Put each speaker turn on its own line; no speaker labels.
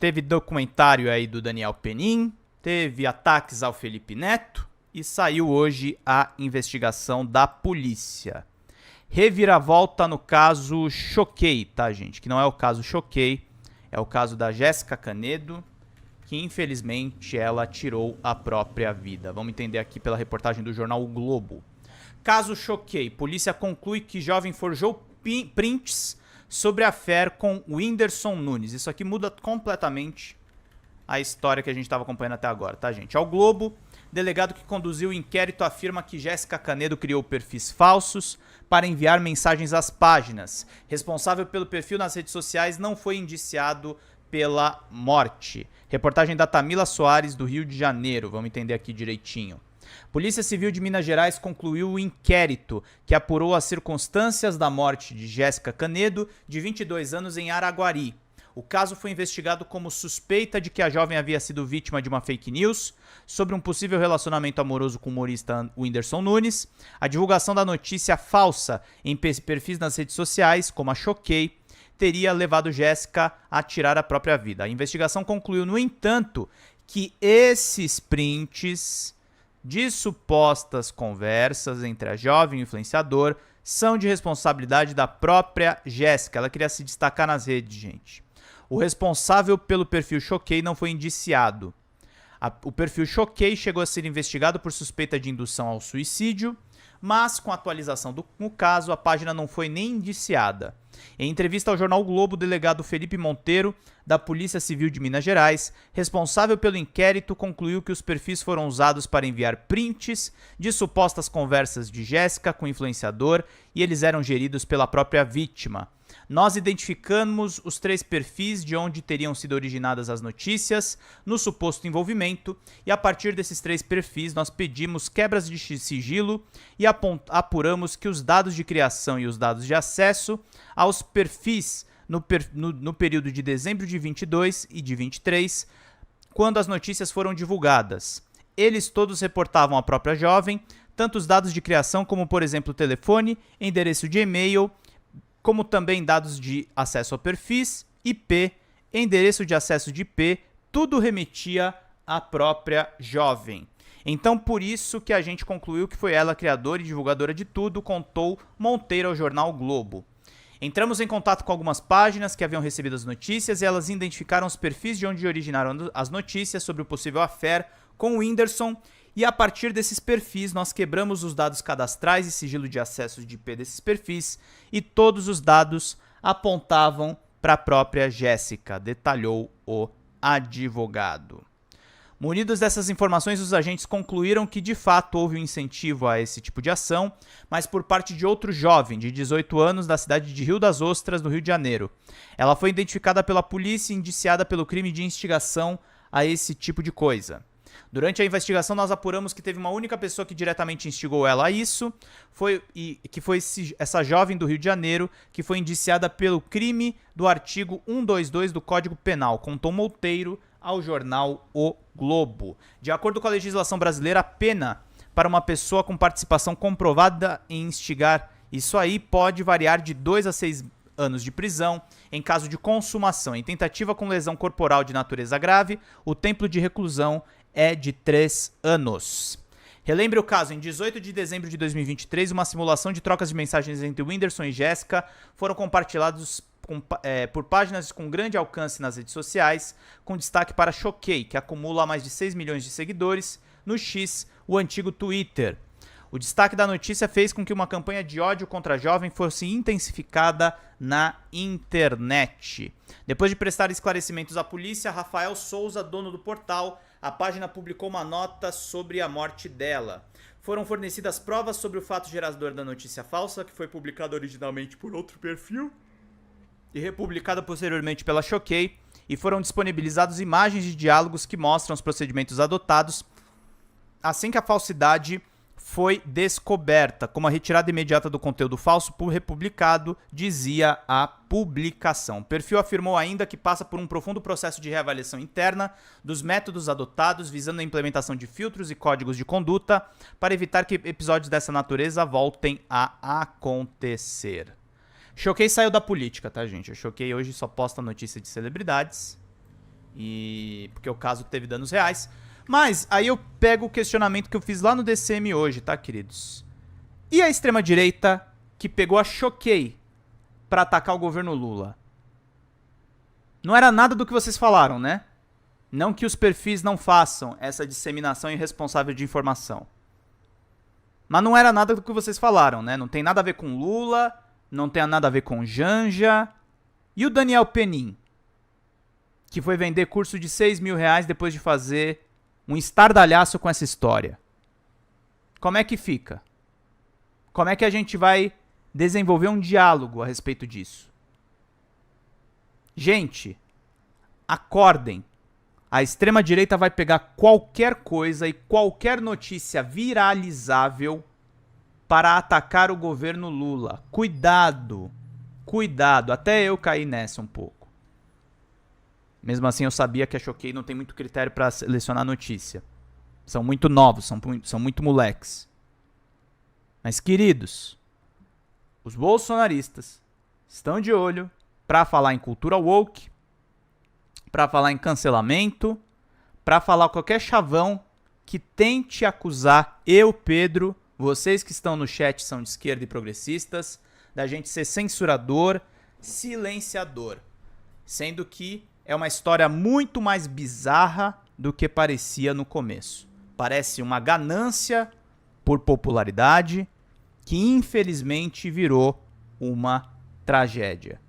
teve documentário aí do Daniel Penin, teve ataques ao Felipe Neto e saiu hoje a investigação da polícia. Reviravolta no caso Choquei, tá, gente? Que não é o caso Choquei, é o caso da Jéssica Canedo, que infelizmente ela tirou a própria vida. Vamos entender aqui pela reportagem do jornal O Globo. Caso Choquei, polícia conclui que jovem forjou prints sobre a fé com Whindersson Nunes. Isso aqui muda completamente a história que a gente estava acompanhando até agora, tá, gente? Ao Globo, delegado que conduziu o inquérito afirma que Jéssica Canedo criou perfis falsos para enviar mensagens às páginas. Responsável pelo perfil nas redes sociais não foi indiciado pela morte. Reportagem da Tamila Soares, do Rio de Janeiro. Vamos entender aqui direitinho. Polícia Civil de Minas Gerais concluiu o inquérito que apurou as circunstâncias da morte de Jéssica Canedo, de 22 anos, em Araguari. O caso foi investigado como suspeita de que a jovem havia sido vítima de uma fake news sobre um possível relacionamento amoroso com o humorista Whindersson Nunes, a divulgação da notícia falsa em perfis nas redes sociais, como a Choquei, teria levado Jéssica a tirar a própria vida. A investigação concluiu, no entanto, que esses prints de supostas conversas entre a jovem e o influenciador são de responsabilidade da própria Jéssica. Ela queria se destacar nas redes, gente. O responsável pelo perfil Choquei não foi indiciado. O perfil Choquei chegou a ser investigado por suspeita de indução ao suicídio, mas com a atualização no caso, a página não foi nem indiciada. Em entrevista ao jornal o Globo, o delegado Felipe Monteiro, da Polícia Civil de Minas Gerais, responsável pelo inquérito, concluiu que os perfis foram usados para enviar prints de supostas conversas de Jéssica com o influenciador e eles eram geridos pela própria vítima. Nós identificamos os 3 perfis de onde teriam sido originadas as notícias no suposto envolvimento e a partir desses 3 perfis nós pedimos quebras de sigilo e apuramos que os dados de criação e os dados de acesso aos perfis no período de dezembro de 22 e de 23, quando as notícias foram divulgadas. Eles todos reportavam a própria jovem, tanto os dados de criação como, por exemplo, telefone, endereço de e-mail, como também dados de acesso a perfis, IP, endereço de acesso de IP, tudo remetia à própria jovem. Então, por isso que a gente concluiu que foi ela criadora e divulgadora de tudo, contou Monteiro ao jornal o Globo. Entramos em contato com algumas páginas que haviam recebido as notícias e elas identificaram os perfis de onde originaram as notícias sobre o possível affair com o Whindersson. E a partir desses perfis, nós quebramos os dados cadastrais e sigilo de acesso de IP desses perfis e todos os dados apontavam para a própria Jéssica, detalhou o advogado. Munidos dessas informações, os agentes concluíram que de fato houve um incentivo a esse tipo de ação, mas por parte de outro jovem de 18 anos da cidade de Rio das Ostras, no Rio de Janeiro. Ela foi identificada pela polícia e indiciada pelo crime de instigação a esse tipo de coisa. Durante a investigação, nós apuramos que teve uma única pessoa que diretamente instigou ela a isso, que foi essa jovem do Rio de Janeiro, que foi indiciada pelo crime do artigo 122 do Código Penal, contou Monteiro ao jornal O Globo. De acordo com a legislação brasileira, a pena para uma pessoa com participação comprovada em instigar isso aí pode variar de 2 a 6 anos de prisão. Em caso de consumação em tentativa com lesão corporal de natureza grave, o tempo de reclusão é de 3 anos. Relembre o caso, em 18 de dezembro de 2023, uma simulação de trocas de mensagens entre Whindersson e Jéssica foram compartilhados por páginas com grande alcance nas redes sociais, com destaque para Choquei, que acumula mais de 6 milhões de seguidores, no X, o antigo Twitter. O destaque da notícia fez com que uma campanha de ódio contra a jovem fosse intensificada na internet. Depois de prestar esclarecimentos à polícia, Rafael Souza, dono do portal, a página publicou uma nota sobre a morte dela. Foram fornecidas provas sobre o fato gerador da notícia falsa, que foi publicada originalmente por outro perfil e republicada posteriormente pela Choquei, e foram disponibilizadas imagens de diálogos que mostram os procedimentos adotados assim que a falsidade foi descoberta, como a retirada imediata do conteúdo falso republicado, dizia a publicação. O perfil afirmou ainda que passa por um profundo processo de reavaliação interna dos métodos adotados, visando a implementação de filtros e códigos de conduta para evitar que episódios dessa natureza voltem a acontecer. Choquei saiu da política, tá, gente? A Choquei hoje só posta notícia de celebridades. E porque o caso teve danos reais. Mas aí eu pego o questionamento que eu fiz lá no DCM hoje, tá, queridos? E a extrema-direita que pegou a Choquei pra atacar o governo Lula? Não era nada do que vocês falaram, né? Não que os perfis não façam essa disseminação irresponsável de informação. Mas não era nada do que vocês falaram, né? Não tem nada a ver com Lula, não tem nada a ver com Janja. E o Daniel Penin, que foi vender curso de R$6.000 depois de fazer um estardalhaço com essa história. Como é que fica? Como é que a gente vai desenvolver um diálogo a respeito disso? Gente, acordem. A extrema-direita vai pegar qualquer coisa e qualquer notícia viralizável para atacar o governo Lula. Cuidado, cuidado. Até eu caí nessa um pouco. Mesmo assim, eu sabia que a Choquei não tem muito critério para selecionar notícia. São muito novos, são muito moleques. Mas, queridos, os bolsonaristas estão de olho para falar em cultura woke, para falar em cancelamento, para falar qualquer chavão que tente acusar eu, Pedro, vocês que estão no chat são de esquerda e progressistas, da gente ser censurador, silenciador. Sendo que é uma história muito mais bizarra do que parecia no começo. Parece uma ganância por popularidade que infelizmente virou uma tragédia.